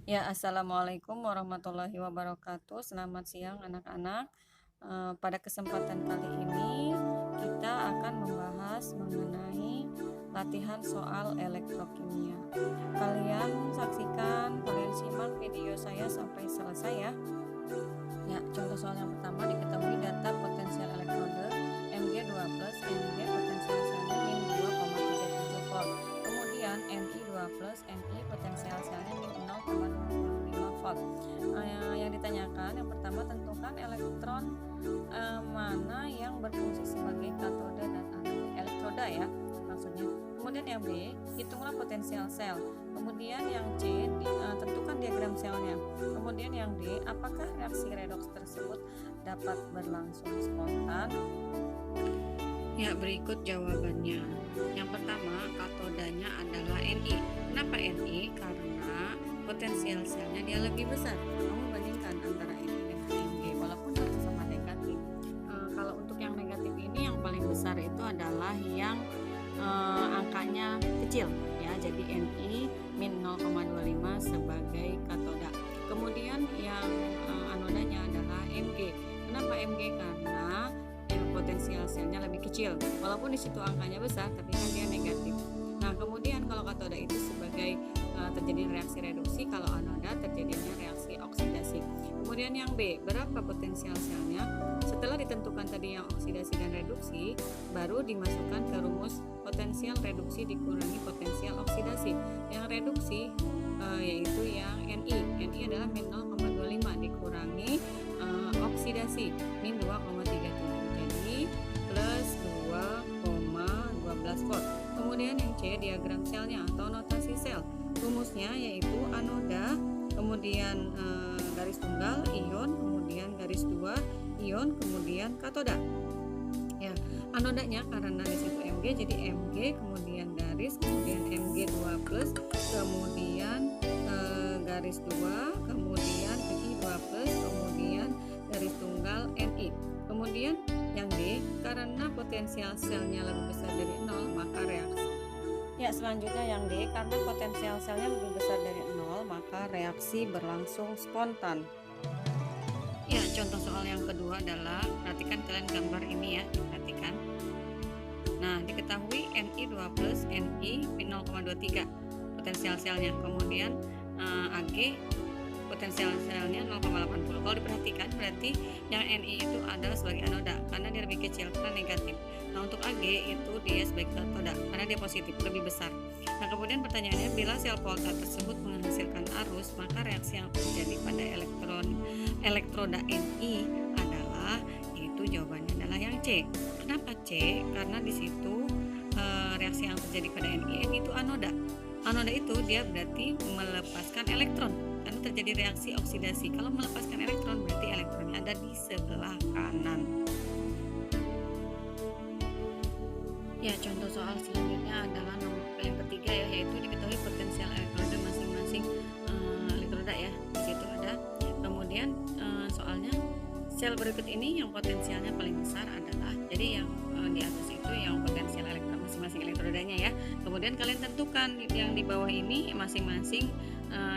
Ya, assalamualaikum warahmatullahi wabarakatuh. Selamat siang, anak-anak. Pada kesempatan kali ini, kita akan membahas mengenai latihan soal elektrokimia. Kalian simak video saya sampai selesai ya. Ya, contoh soal yang pertama diketahui data potensial elektroda Mg2+, Mg potensial selnya min 2,37 volt. Kemudian Ni2+, Ni potensial selnya min 0,25 volt. Yang ditanyakan yang pertama tentukan elektron mana yang berfungsi sebagai katoda dan anoda. Elektroda ya maksudnya. Kemudian yang B, hitunglah potensial sel. Kemudian yang C, tentukan diagram selnya. Kemudian yang D, apakah reaksi redoks tersebut dapat berlangsung spontan? Ya, berikut jawabannya. Yang pertama, katodanya adalah Ni. Kenapa Ni? Karena potensial selnya dia lebih besar. Kamu bandingkan antara Ni dengan Mg, walaupun sama-sama negatif. Kalau untuk yang negatif ini yang paling besar itu adalah yang angkanya kecil ya, jadi Ni min 0,25 sebagai katoda. Kemudian yang anodanya adalah Mg. Kenapa Mg? Karena potensial selnya lebih kecil, walaupun di situ angkanya besar tapi kan dia negatif. Nah, kemudian kalau katoda itu sebagai terjadi reaksi reduksi, kalau anoda terjadinya reaksi oksidasi. Kemudian yang B, berapa potensial selnya? Setelah ditentukan tadi yang oksidasi dan reduksi, baru dimasukkan ke rumus potensial reduksi dikurangi potensial oksidasi. Yang reduksi yaitu yang Ni adalah min 0,25 dikurangi oksidasi min 2,37, jadi plus 2,12 volt. Kemudian yang C, diagram selnya atau notasi sel. Rumusnya yaitu anoda, kemudian garis tunggal ion, kemudian garis 2 ion, kemudian katoda. Ya, anodanya karena di situ Mg, jadi Mg, kemudian garis, kemudian Mg2+, kemudian garis 2, kemudian Ni2+, kemudian garis tunggal Ni. Kemudian yang D, karena potensial selnya lebih besar dari 0, maka reaksi. Ya, selanjutnya yang D, karena potensial selnya lebih besar dari 0, maka reaksi berlangsung spontan. Ya, contoh soal yang kedua adalah, perhatikan kalian gambar ini ya, perhatikan. Nah, diketahui Ni2+, Ni min 0,23 potensial selnya, kemudian Ag potensial selnya 0,80. Kalau diperhatikan berarti yang Ni itu adalah sebagai anoda karena dia lebih kecil, karena negatif. Nah, untuk Ag itu dia sebagai katoda karena dia positif, lebih besar. Nah, kemudian pertanyaannya, bila sel polta tersebut menghasilkan arus, maka reaksi yang terjadi pada elektroda Ni adalah, yaitu jawabannya adalah yang C. Kenapa C? Karena di situ reaksi yang terjadi pada Ni itu anoda. Anoda itu dia berarti melepaskan elektron karena terjadi reaksi oksidasi. Kalau melepaskan elektron berarti elektronnya ada di sebelah kanan. Ya, contoh soal selanjutnya adalah nomor yang ketiga ya, yaitu diketahui potensial elektroda masing-masing elektroda ya. Di situ ada. Kemudian soalnya sel berikut ini yang potensialnya paling besar adalah, jadi yang di atas itu yang potensial masing-masing elektrodanya ya. Kemudian kalian tentukan yang di bawah ini masing-masing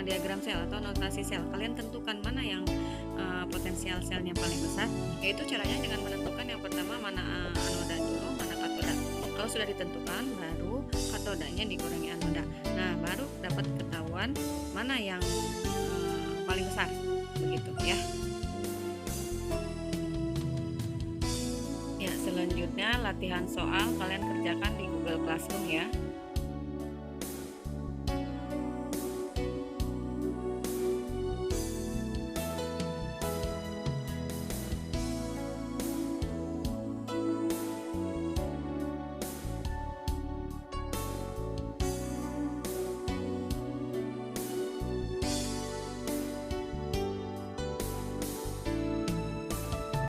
diagram sel atau notasi sel. Kalian tentukan mana yang potensial selnya paling besar, yaitu caranya dengan menentukan yang pertama mana anoda dulu, mana katoda. Kalau sudah ditentukan, baru katodanya dikurangi anoda. Nah, baru dapat ketahuan mana yang paling besar, begitu ya. Ya, selanjutnya latihan soal kalian kerjakan di Google Classroom ya.